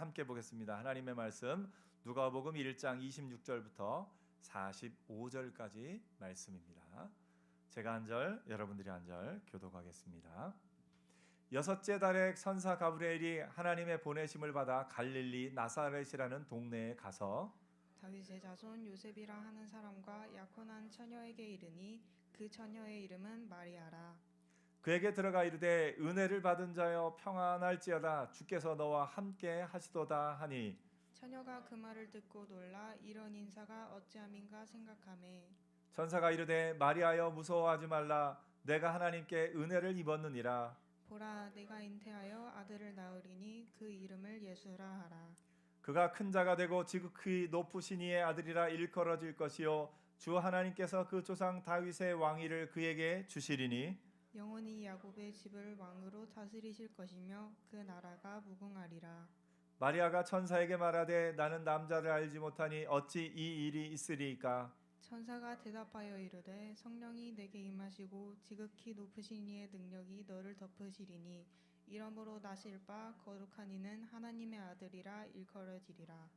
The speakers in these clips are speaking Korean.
함께 보겠습니다. 하나님의 말씀 누가복음 1장 26절부터 45절까지 말씀입니다. 제가 한 절, 여러분들이 한 절 교독하겠습니다. 여섯째 달에 선사 가브리엘이 하나님의 보내심을 받아 갈릴리 나사렛이라는 동네에 가서 다윗의 자손 요셉이라 하는 사람과 약혼한 처녀에게 이르니 그 처녀의 이름은 마리아라. 그에게 들어가 이르되 은혜를 받은 자여 평안할지어다 주께서 너와 함께 하시도다 하니 처녀가 그 말을 듣고 놀라 이런 인사가 어찌함인가 생각하매 천사가 이르되 마리아여 무서워하지 말라 내가 하나님께 은혜를 입었느니라. 보라 내가 잉태하여 아들을 낳으리니 그 이름을 예수라 하라. 그가 큰 자가 되고 지극히 높으신 이의 아들이라 일컬어질 것이요 주 하나님께서 그 조상 다윗의 왕위를 그에게 주시리니 영원히 야곱의 집을 왕으로 다스리실 것이며 그 나라가 무궁하리라. 마리아가 천사에게 말하되 나는 남자를 알지 못하니 어찌 이 일이 있으리이까. 천사가 대답하여 이르되 성령이 내게 임하시고 지극히 높으신 이의 능력이 너를 덮으시리니 이러므로 나실 바 거룩한 이는 하나님의 아들이라 일컬어지리라.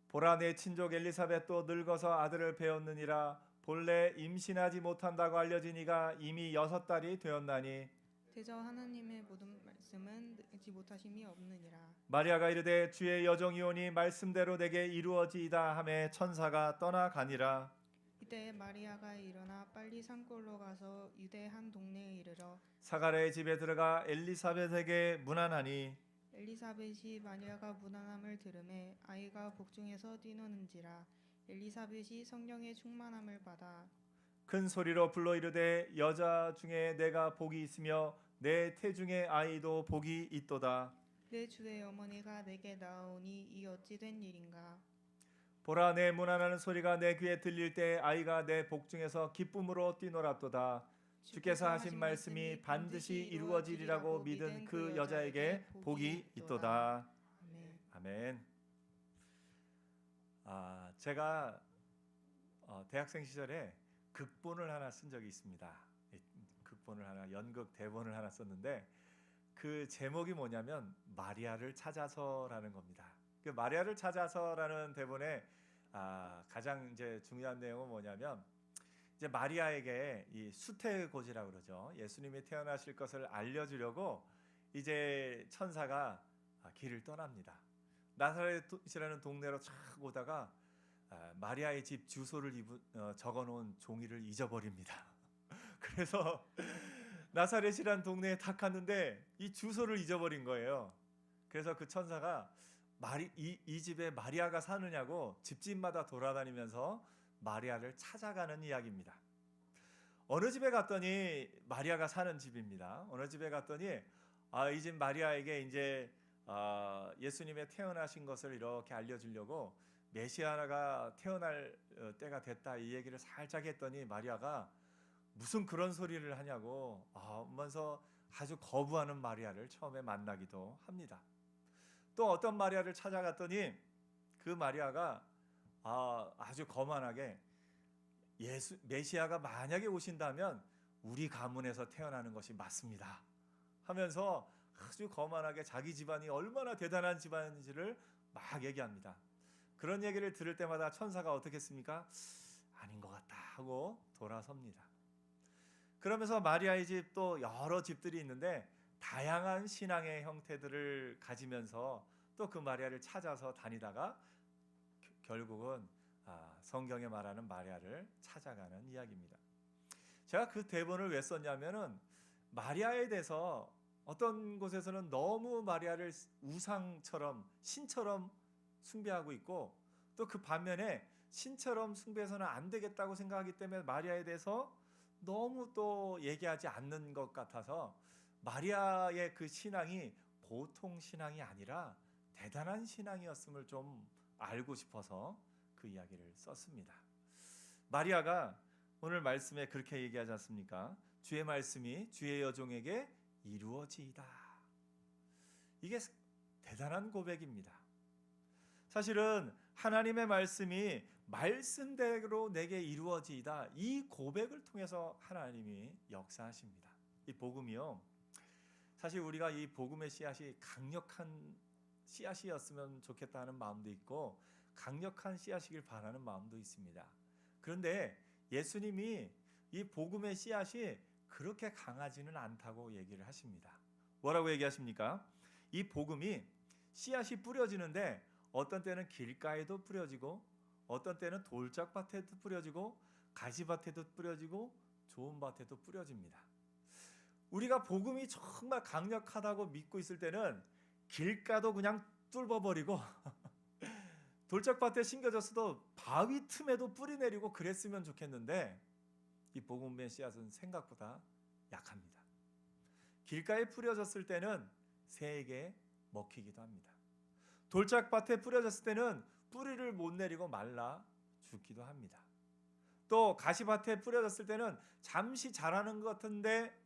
보라 내 친족 엘리사벳도 늙어서 아들을 배웠느니라. 본래 임신하지 못한다고 알려진 이가 이미 6달이 되었나니 대저 하나님의 모든 말씀은 느지 못하심이 없느니라. 마리아가 이르되 주의 여종이오니 말씀대로 내게 이루어지이다 하매 천사가 떠나가니라. 이때 마리아가 일어나 빨리 산골로 가서 유대 한 동네에 이르러 사가랴의 집에 들어가 엘리사벳에게 문안하니 엘리사벳이 마리아가 무난함을 들으매 아이가 복중에서 뛰노는지라. 엘리사벳이 성령의 충만함을 받아 큰 소리로 불러 이르되 여자 중에 내가 복이 있으며 내 태중의 아이도 복이 있도다. 내 주의 어머니가 내게 나아오니 이 어찌 된 일인가. 보라 내 문안하는 소리가 내 귀에 들릴 때 아이가 내 복중에서 기쁨으로 뛰놀았도다. 주께서 하신 말씀이 반드시 이루어지리라고 믿은 그 여자에게 복이 있도다. 아멘. 아멘. 제가 대학생 시절에 극본을 하나 쓴 적이 있습니다. 극본을 하나, 연극 대본을 하나 썼는데 그 제목이 뭐냐면 마리아를 찾아서라는 겁니다. 그 마리아를 찾아서라는 대본에 가장 이제 중요한 내용은 뭐냐면 이제 마리아에게 이 수태고지라고 그러죠. 예수님이 태어나실 것을 알려주려고 이제 천사가 길을 떠납니다. 나사렛이라는 동네로 쫙 오다가 마리아의 집 주소를 적어놓은 종이를 잊어버립니다. 그래서 나사렛이라는 동네에 딱 갔는데 이 주소를 잊어버린 거예요. 그래서 그 천사가 이 집에 마리아가 사느냐고 집집마다 돌아다니면서 마리아를 찾아가는 이야기입니다. 어느 집에 갔더니 마리아가 사는 집입니다. 어느 집에 갔더니 이 집 마리아에게 이제 예수님의 태어나신 것을 이렇게 알려주려고 메시아가 태어날 때가 됐다 이 얘기를 살짝 했더니 마리아가 무슨 그런 소리를 하냐고 하면서 아주 거부하는 마리아를 처음에 만나기도 합니다. 또 어떤 마리아를 찾아갔더니 그 마리아가 아주 거만하게 메시아가 만약에 오신다면 우리 가문에서 태어나는 것이 맞습니다 하면서 아주 거만하게 자기 집안이 얼마나 대단한 집안인지를 막 얘기합니다. 그런 얘기를 들을 때마다 천사가 어떻게 했습니까? 아닌 것 같다 하고 돌아섭니다. 그러면서 마리아의 집 또 여러 집들이 있는데 다양한 신앙의 형태들을 가지면서 또 그 마리아를 찾아서 다니다가 결국은 성경에 말하는 마리아를 찾아가는 이야기입니다. 제가 그 대본을 왜 썼냐면은 마리아에 대해서 어떤 곳에서는 너무 마리아를 우상처럼 신처럼 숭배하고 있고 또 그 반면에 신처럼 숭배해서는 안 되겠다고 생각하기 때문에 마리아에 대해서 너무 또 얘기하지 않는 것 같아서 마리아의 그 신앙이 보통 신앙이 아니라 대단한 신앙이었음을 좀 알고 싶어서 그 이야기를 썼습니다. 마리아가 오늘 말씀에 그렇게 얘기하지 않습니까? 주의 말씀이 주의 여종에게 이루어지이다. 이게 대단한 고백입니다. 사실은 하나님의 말씀이 말씀대로 내게 이루어지이다. 이 고백을 통해서 하나님이 역사하십니다. 이 복음이요. 사실 우리가 이 복음의 씨앗이 강력한 씨앗이었으면 좋겠다 하는 마음도 있고 강력한 씨앗이길 바라는 마음도 있습니다. 그런데 예수님이 이 복음의 씨앗이 그렇게 강하지는 않다고 얘기를 하십니다. 뭐라고 얘기하십니까? 이 복음이 씨앗이 뿌려지는데 어떤 때는 길가에도 뿌려지고 어떤 때는 돌짝밭에도 뿌려지고 가시밭에도 뿌려지고 좋은 밭에도 뿌려집니다. 우리가 복음이 정말 강력하다고 믿고 있을 때는 길가도 그냥 뚫어버리고 돌짝밭에 심겨졌어도 바위 틈에도 뿌리 내리고 그랬으면 좋겠는데 이 복음의 씨앗은 생각보다 약합니다. 길가에 뿌려졌을 때는 새에게 먹히기도 합니다. 돌짝밭에 뿌려졌을 때는 뿌리를 못 내리고 말라 죽기도 합니다. 또 가시밭에 뿌려졌을 때는 잠시 자라는 것 같은데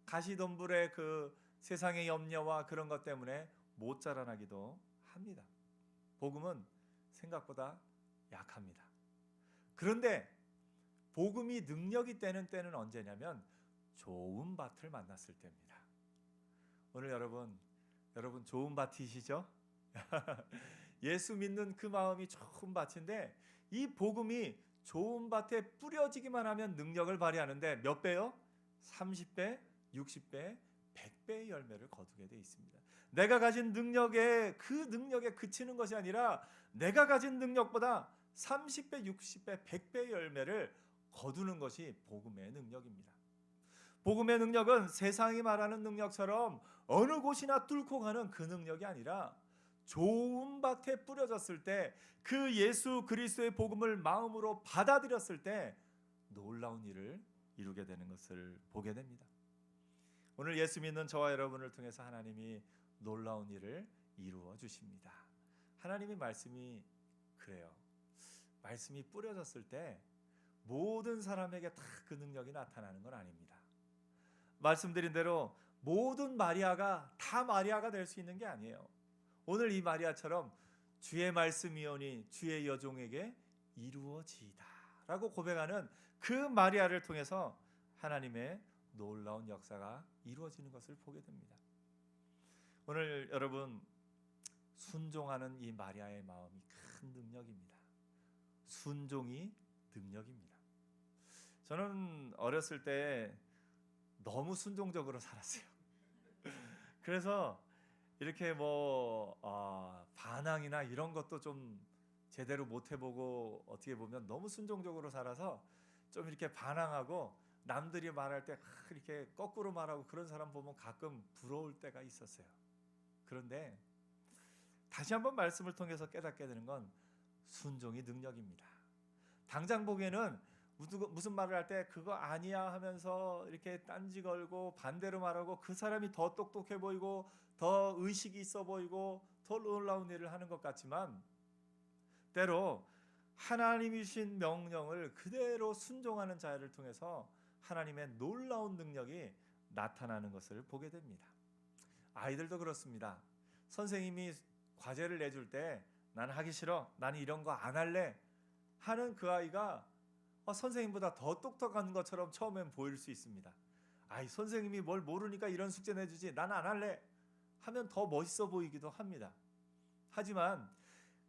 가시덤불의 그 세상의 염려와 그런 것 때문에 못 자라나기도 합니다. 복음은 생각보다 약합니다. 그런데 복음이 능력이 되는 때는 언제냐면 좋은 밭을 만났을 때입니다. 오늘 여러분 좋은 밭이시죠? 예수 믿는 그 마음이 좋은 밭인데 이 복음이 좋은 밭에 뿌려지기만 하면 능력을 발휘하는데 몇 배요? 30배, 60배, 100배의 열매를 거두게 돼 있습니다. 내가 가진 능력에 그 능력에 그치는 것이 아니라 내가 가진 능력보다 30배, 60배, 100배의 열매를 거두는 것이 복음의 능력입니다. 복음의 능력은 세상이 말하는 능력처럼 어느 곳이나 뚫고 가는 그 능력이 아니라 좋은 밭에 뿌려졌을 때 그 예수 그리스도의 복음을 마음으로 받아들였을 때 놀라운 일을 이루게 되는 것을 보게 됩니다. 오늘 예수 믿는 저와 여러분을 통해서 하나님이 놀라운 일을 이루어 주십니다. 하나님의 말씀이 그래요. 말씀이 뿌려졌을 때 모든 사람에게 다 그 능력이 나타나는 건 아닙니다. 말씀드린 대로 모든 마리아가 다 마리아가 될 수 있는 게 아니에요. 오늘 이 마리아처럼 주의 말씀이오니 주의 여종에게 이루어지이다 라고 고백하는 그 마리아를 통해서 하나님의 놀라운 역사가 이루어지는 것을 보게 됩니다. 오늘 여러분 순종하는 이 마리아의 마음이 큰 능력입니다. 순종이 능력입니다. 저는 어렸을 때 너무 순종적으로 살았어요. 그래서 이렇게 반항이나 이런 것도 좀 제대로 못 해보고 어떻게 보면 너무 순종적으로 살아서 좀 이렇게 반항하고 남들이 말할 때 이렇게 거꾸로 말하고 그런 사람 보면 가끔 부러울 때가 있었어요. 그런데 다시 한번 말씀을 통해서 깨닫게 되는 건 순종이 능력입니다. 당장 보기에는 무슨 말을 할 때 그거 아니야 하면서 이렇게 딴지 걸고 반대로 말하고 그 사람이 더 똑똑해 보이고 더 의식이 있어 보이고 더 놀라운 일을 하는 것 같지만 때로 하나님이 주신 명령을 그대로 순종하는 자를 통해서 하나님의 놀라운 능력이 나타나는 것을 보게 됩니다. 아이들도 그렇습니다. 선생님이 과제를 내줄 때 나는 하기 싫어, 나는 이런 거 안 할래 하는 그 아이가 선생님보다 더 똑똑한 것처럼 처음엔 보일 수 있습니다. 아이 선생님이 뭘 모르니까 이런 숙제 내주지 나는 안 할래 하면 더 멋있어 보이기도 합니다. 하지만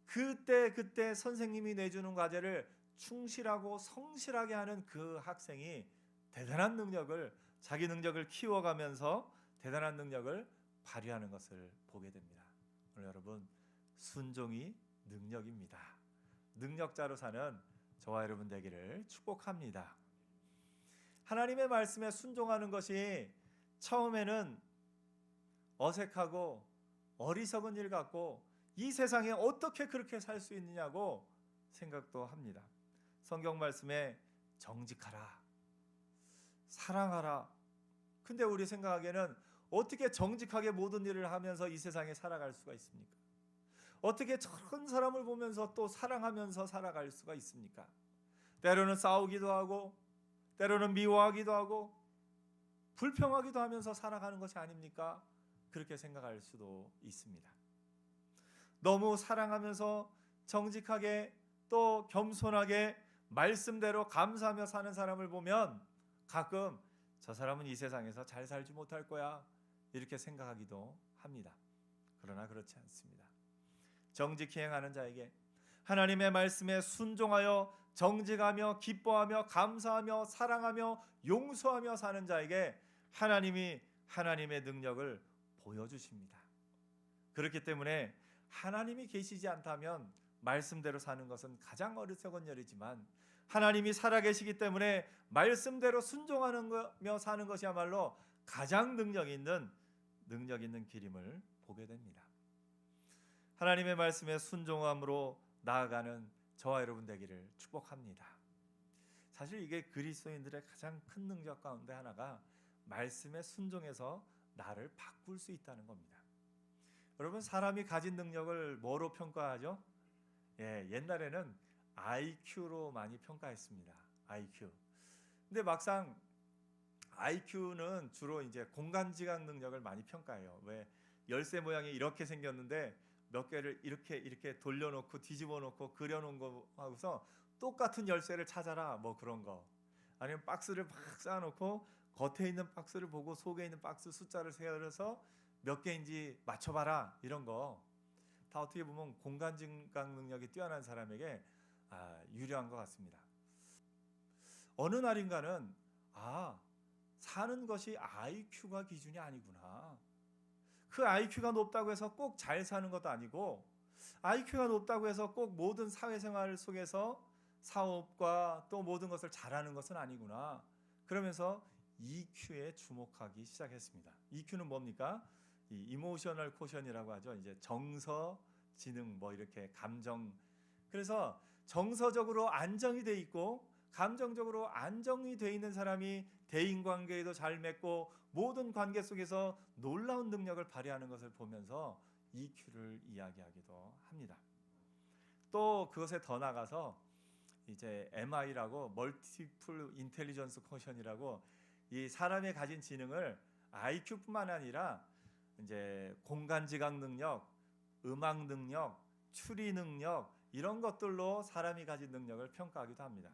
그때 선생님이 내주는 과제를 충실하고 성실하게 하는 그 학생이 대단한 능력을 자기 능력을 키워가면서 대단한 능력을 발휘하는 것을 보게 됩니다. 오늘 여러분 순종이 능력입니다. 능력자로 사는 저와 여러분 되기를 축복합니다. 하나님의 말씀에 순종하는 것이 처음에는 어색하고 어리석은 일 같고 이 세상에 어떻게 그렇게 살 수 있느냐고 생각도 합니다. 성경 말씀에 정직하라, 사랑하라. 근데 우리 생각하기에는 어떻게 정직하게 모든 일을 하면서 이 세상에 살아갈 수가 있습니까? 어떻게 저런 사람을 보면서 또 사랑하면서 살아갈 수가 있습니까? 때로는 싸우기도 하고 때로는 미워하기도 하고 불평하기도 하면서 살아가는 것이 아닙니까? 그렇게 생각할 수도 있습니다. 너무 사랑하면서 정직하게 또 겸손하게 말씀대로 감사하며 사는 사람을 보면 가끔 저 사람은 이 세상에서 잘 살지 못할 거야 이렇게 생각하기도 합니다. 그러나 그렇지 않습니다. 정직히 행하는 자에게, 하나님의 말씀에 순종하여 정직하며 기뻐하며 감사하며 사랑하며 용서하며 사는 자에게 하나님이 하나님의 능력을 보여주십니다. 그렇기 때문에 하나님이 계시지 않다면 말씀대로 사는 것은 가장 어리석은 일이지만, 하나님이 살아계시기 때문에 말씀대로 순종하며 사는 것이야말로 가장 능력 있는 길임을 보게 됩니다. 하나님의 말씀에 순종함으로 나아가는 저와 여러분 되기를 축복합니다. 사실 이게 그리스도인들의 가장 큰 능력 가운데 하나가 말씀에 순종해서 나를 바꿀 수 있다는 겁니다. 여러분, 사람이 가진 능력을 뭐로 평가하죠? 옛날에는 IQ로 많이 평가했습니다. IQ. 근데 막상 IQ는 주로 이제 공간지각 능력을 많이 평가해요. 왜? 열쇠 모양이 이렇게 생겼는데 몇 개를 이렇게 돌려놓고 뒤집어놓고 그려놓은 거 하고서 똑같은 열쇠를 찾아라, 뭐 그런 거. 아니면 박스를 막 쌓아놓고 겉에 있는 박스를 보고 속에 있는 박스 숫자를 세어서 몇 개인지 맞춰봐라, 이런 거. 다 어떻게 보면 공간지각 능력이 뛰어난 사람에게 유리한 것 같습니다. 어느 날인가는 사는 것이 IQ가 기준이 아니구나. 그 IQ가 높다고 해서 꼭 잘 사는 것도 아니고, IQ가 높다고 해서 꼭 모든 사회생활 속에서 사업과 또 모든 것을 잘하는 것은 아니구나. 그러면서 EQ에 주목하기 시작했습니다. EQ는 뭡니까? 이 이모셔널 쿼션이라고 하죠. 이제 정서, 지능, 뭐 이렇게 감정. 그래서 정서적으로 안정이 돼 있고 감정적으로 안정이 돼 있는 사람이 대인관계에도 잘 맺고 모든 관계 속에서 놀라운 능력을 발휘하는 것을 보면서 EQ를 이야기하기도 합니다. 또 그것에 더 나가서 이제 MI라고 멀티플 인텔리전스 쿼션이라고, 이 사람이 가진 지능을 IQ뿐만 아니라 이제 공간지각 능력, 음악 능력, 추리 능력, 이런 것들로 사람이 가진 능력을 평가하기도 합니다.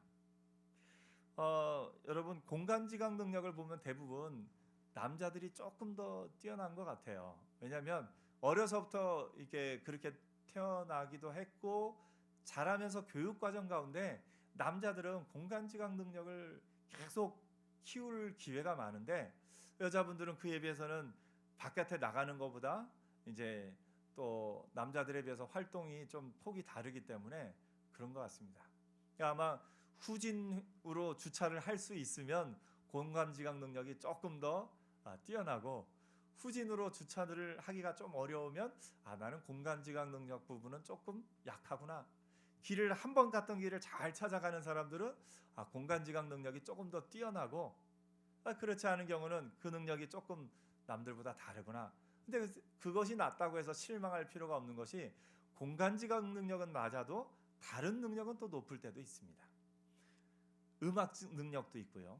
여러분, 공간지각 능력을 보면 대부분 남자들이 조금 더 뛰어난 것 같아요. 왜냐하면 어려서부터 이렇게 그렇게 태어나기도 했고, 자라면서 교육 과정 가운데 남자들은 공간지각 능력을 계속 키울 기회가 많은데, 여자분들은 그에 비해서는 바깥에 나가는 것보다 이제 또 남자들에 비해서 활동이 좀 폭이 다르기 때문에 그런 것 같습니다. 아마 후진으로 주차를 할 수 있으면 공간지각 능력이 조금 더 뛰어나고, 후진으로 주차를 하기가 좀 어려우면 나는 공간지각 능력 부분은 조금 약하구나. 길을 한 번 갔던 길을 잘 찾아가는 사람들은 공간지각 능력이 조금 더 뛰어나고, 그렇지 않은 경우는 그 능력이 조금 남들보다 다르구나. 근데 그것이 낫다고 해서 실망할 필요가 없는 것이, 공간지각 능력은 맞아도 다른 능력은 또 높을 때도 있습니다. 음악 능력도 있고요.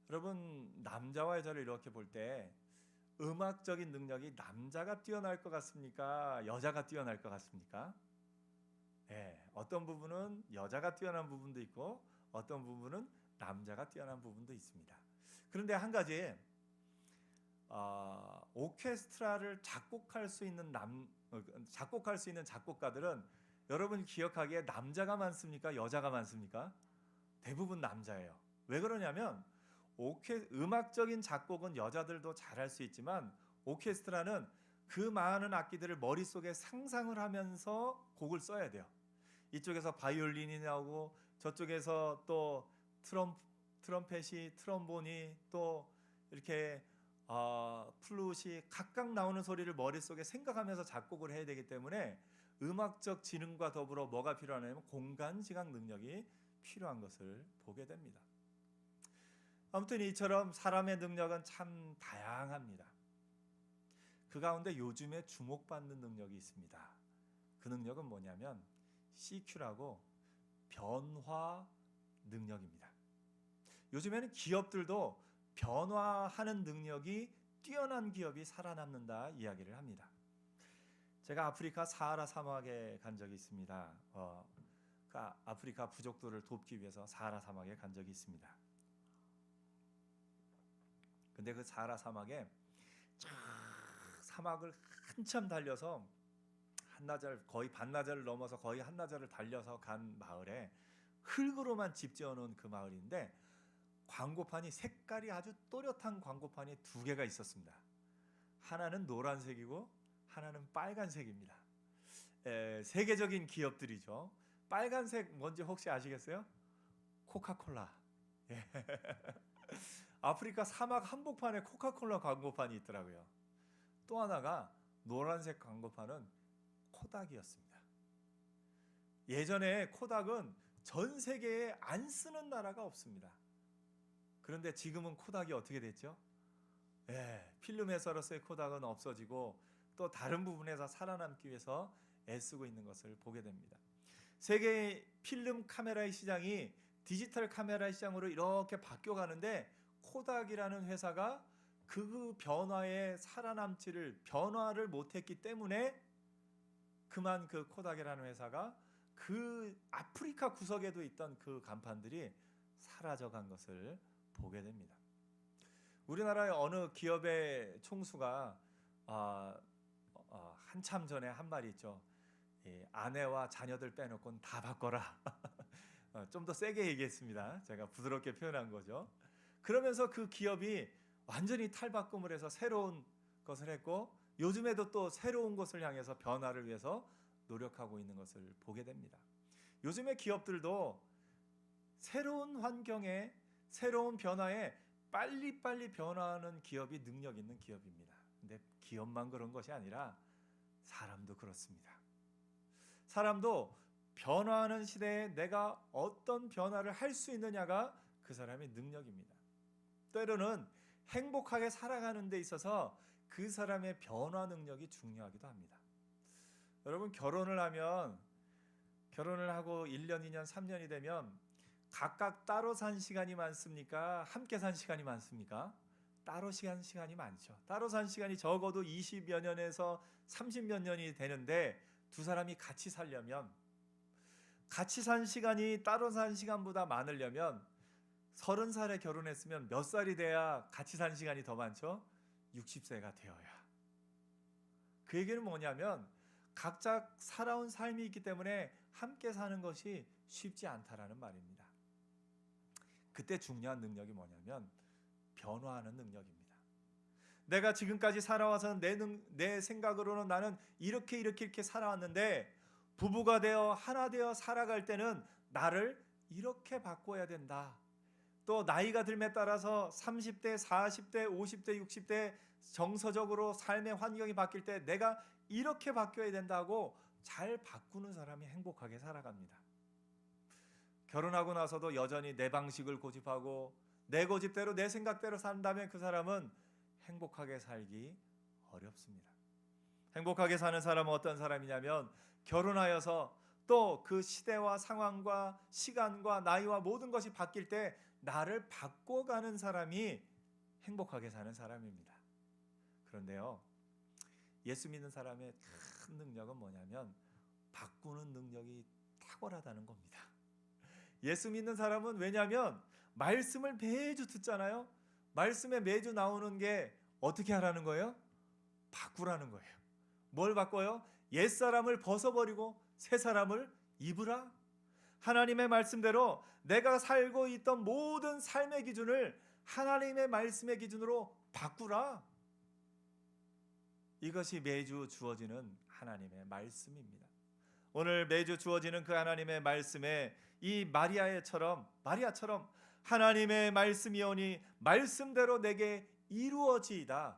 여러분, 남자와 여자를 이렇게 볼 때 음악적인 능력이 남자가 뛰어날 것 같습니까? 여자가 뛰어날 것 같습니까? 어떤 부분은 여자가 뛰어난 부분도 있고 어떤 부분은 남자가 뛰어난 부분도 있습니다. 그런데 한 가지, 오케스트라를 작곡할 수 있는 작곡가들은 여러분이 기억하기에 남자가 많습니까? 여자가 많습니까? 대부분 남자예요. 왜 그러냐면 음악적인 작곡은 여자들도 잘할 수 있지만, 오케스트라는 그 많은 악기들을 머릿속에 상상을 하면서 곡을 써야 돼요. 이쪽에서 바이올린이 나오고 저쪽에서 또 트럼펫이, 트럼본이, 또 이렇게 플룻이 각각 나오는 소리를 머릿속에 생각하면서 작곡을 해야 되기 때문에 음악적 지능과 더불어 뭐가 필요하냐면 공간지각 능력이 필요한 것을 보게 됩니다. 아무튼 이처럼 사람의 능력은 참 다양합니다. 그 가운데 요즘에 주목받는 능력이 있습니다. 그 능력은 뭐냐면 CQ라고 변화 능력입니다. 요즘에는 기업들도 변화하는 능력이 뛰어난 기업이 살아남는다 이야기를 합니다. 제가 아프리카 사하라 사막에 간 적이 있습니다. 아프리카 부족들을 돕기 위해서 사하라 사막에 간 적이 있습니다. 근데 그 사하라 사막에 사막을 한참 달려서 한나절, 거의 반나절을 넘어서 거의 한나절을 달려서 간 마을에 흙으로만 집 지어놓은 그 마을인데 광고판이 색깔이 아주 또렷한 광고판이 두 개가 있었습니다. 하나는 노란색이고 하나는 빨간색입니다. 세계적인 기업들이죠. 빨간색 뭔지 혹시 아시겠어요? 코카콜라. 예. 아프리카 사막 한복판에 코카콜라 광고판이 있더라고요. 또 하나가 노란색 광고판은 코닥이었습니다. 예전에 코닥은 전 세계에 안 쓰는 나라가 없습니다. 그런데 지금은 코닥이 어떻게 됐죠? 필름 회사로서의 코닥은 없어지고 또 다른 부분에서 살아남기 위해서 애쓰고 있는 것을 보게 됩니다. 세계 필름 카메라의 시장이 디지털 카메라 시장으로 이렇게 바뀌어가는데 코닥이라는 회사가 그 변화에 살아남지를 변화를 못했기 때문에 그만 그 코닥이라는 회사가 그 아프리카 구석에도 있던 그 간판들이 사라져간 것을 보게 됩니다. 우리나라의 어느 기업의 총수가 한참 전에 한 말이 있죠. 아내와 자녀들 빼놓고는 다 바꿔라. 좀 더 세게 얘기했습니다. 제가 부드럽게 표현한 거죠. 그러면서 그 기업이 완전히 탈바꿈을 해서 새로운 것을 했고 요즘에도 또 새로운 것을 향해서 변화를 위해서 노력하고 있는 것을 보게 됩니다. 요즘의 기업들도 새로운 환경에 새로운 변화에 빨리빨리 변화하는 기업이 능력 있는 기업입니다. 근데 기업만 그런 것이 아니라 사람도 그렇습니다. 사람도 변화하는 시대에 내가 어떤 변화를 할 수 있느냐가 그 사람의 능력입니다. 때로는 행복하게 살아가는 데 있어서 그 사람의 변화 능력이 중요하기도 합니다. 여러분 결혼을 하고 1년, 2년, 3년이 되면 각각 따로 산 시간이 많습니까? 함께 산 시간이 많습니까? 따로 산 시간이 많죠. 따로 산 시간이 적어도 20여 년에서 30몇 년이 되는데 두 사람이 같이 살려면 같이 산 시간이 따로 산 시간보다 많으려면 30살에 결혼했으면 몇 살이 돼야 같이 산 시간이 더 많죠? 60세가 되어야. 그 얘기는 뭐냐면 각자 살아온 삶이 있기 때문에 함께 사는 것이 쉽지 않다라는 말입니다. 그때 중요한 능력이 뭐냐면 변화하는 능력입니다. 내가 지금까지 살아와서 내 생각으로는 나는 이렇게 살아왔는데 부부가 되어 하나 되어 살아갈 때는 나를 이렇게 바꿔야 된다. 또 나이가 들에 따라서 30대, 40대, 50대, 60대 정서적으로 삶의 환경이 바뀔 때 내가 이렇게 바뀌어야 된다고 잘 바꾸는 사람이 행복하게 살아갑니다. 결혼하고 나서도 여전히 내 방식을 고집하고 내 고집대로 내 생각대로 산다면 그 사람은 행복하게 살기 어렵습니다. 행복하게 사는 사람은 어떤 사람이냐면 결혼하여서 또 그 시대와 상황과 시간과 나이와 모든 것이 바뀔 때 나를 바꿔가는 사람이 행복하게 사는 사람입니다. 그런데요, 예수 믿는 사람의 큰 능력은 뭐냐면 바꾸는 능력이 탁월하다는 겁니다. 예수 믿는 사람은 왜냐하면 말씀을 매주 듣잖아요. 말씀에 매주 나오는 게 어떻게 하라는 거예요? 바꾸라는 거예요. 뭘 바꿔요? 옛사람을 벗어버리고 새사람을 입으라. 하나님의 말씀대로 내가 살고 있던 모든 삶의 기준을 하나님의 말씀의 기준으로 바꾸라. 이것이 매주 주어지는 하나님의 말씀입니다. 오늘 매주 주어지는 그 하나님의 말씀에 이 마리아처럼 하나님의 말씀이오니 말씀대로 내게 이루어지이다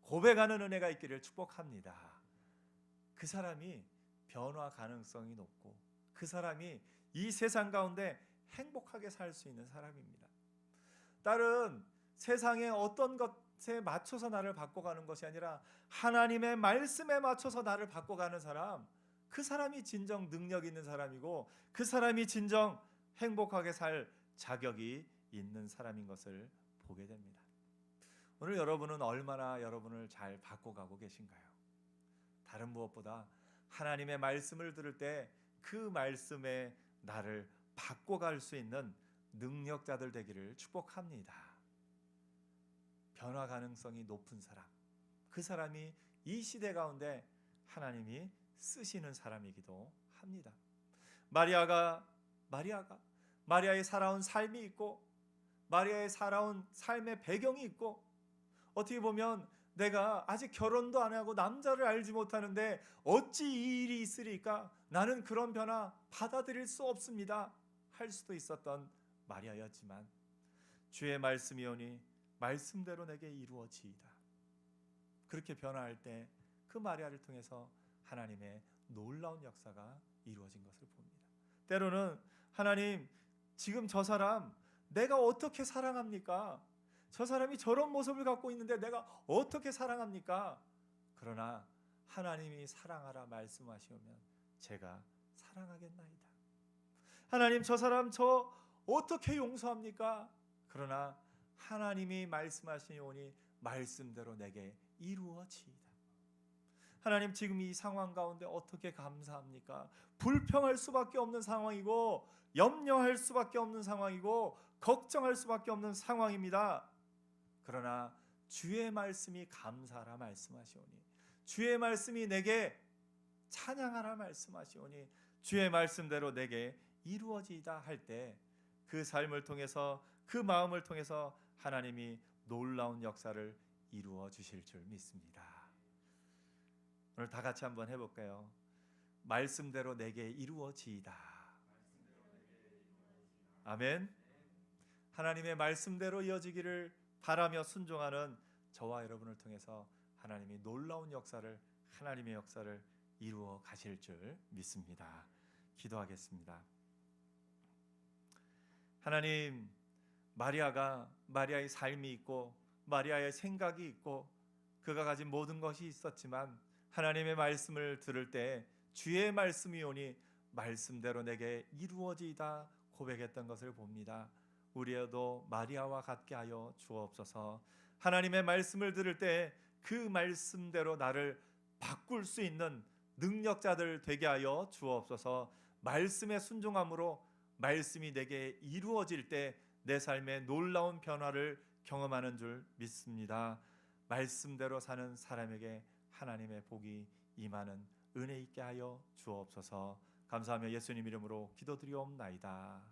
고백하는 은혜가 있기를 축복합니다. 그 사람이 변화 가능성이 높고 그 사람이 이 세상 가운데 행복하게 살 수 있는 사람입니다. 다른 세상의 어떤 것에 맞춰서 나를 바꿔가는 것이 아니라 하나님의 말씀에 맞춰서 나를 바꿔가는 사람, 그 사람이 진정 능력 있는 사람이고 그 사람이 진정 행복하게 살 자격이 있는 사람인 것을 보게 됩니다. 오늘 여러분은 얼마나 여러분을 잘 바꿔가고 계신가요? 다른 무엇보다 하나님의 말씀을 들을 때 그 말씀에 나를 바꿔갈 수 있는 능력자들 되기를 축복합니다. 변화 가능성이 높은 사람, 그 사람이 이 시대 가운데 하나님이 쓰시는 사람이기도 합니다. 마리아의 살아온 삶이 있고 마리아의 살아온 삶의 배경이 있고 어떻게 보면 내가 아직 결혼도 안 하고 남자를 알지 못하는데 어찌 이 일이 있으리까? 나는 그런 변화 받아들일 수 없습니다. 할 수도 있었던 마리아였지만 주의 말씀이 오니 말씀대로 내게 이루어지이다. 그렇게 변화할 때 그 마리아를 통해서 하나님의 놀라운 역사가 이루어진 것을 봅니다. 때로는 하나님, 지금 저 사람 내가 어떻게 사랑합니까? 저 사람이 저런 모습을 갖고 있는데 내가 어떻게 사랑합니까? 그러나 하나님이 사랑하라 말씀하시오면 제가 사랑하겠나이다. 하나님, 저 사람 저 어떻게 용서합니까? 그러나 하나님이 말씀하시오니 말씀대로 내게 이루어지이다. 하나님, 지금 이 상황 가운데 어떻게 감사합니까? 불평할 수밖에 없는 상황이고 염려할 수밖에 없는 상황이고 걱정할 수밖에 없는 상황입니다. 그러나 주의 말씀이 감사하라 말씀하시오니, 주의 말씀이 내게 찬양하라 말씀하시오니 주의 말씀대로 내게 이루어지이다 할 때 그 삶을 통해서, 그 마음을 통해서 하나님이 놀라운 역사를 이루어 주실 줄 믿습니다. 오늘 다 같이 한번 해볼까요? 말씀대로 내게 이루어지이다. 아멘. 하나님의 말씀대로 이어지기를 바라며 순종하는 저와 여러분을 통해서 하나님이 놀라운 역사를, 하나님의 역사를 이루어 가실 줄 믿습니다. 기도하겠습니다. 하나님, 마리아의 삶이 있고 마리아의 생각이 있고 그가 가진 모든 것이 있었지만 하나님의 말씀을 들을 때 주의 말씀이 오니 말씀대로 내게 이루어지이다 고백했던 것을 봅니다. 우리도 마리아와 같게 하여 주옵소서. 하나님의 말씀을 들을 때 그 말씀대로 나를 바꿀 수 있는 능력자들 되게 하여 주옵소서. 말씀의 순종함으로 말씀이 내게 이루어질 때 내 삶에 놀라운 변화를 경험하는 줄 믿습니다. 말씀대로 사는 사람에게 하나님의 복이 임하는 은혜 있게 하여 주옵소서. 감사하며 예수님 이름으로 기도드리옵나이다.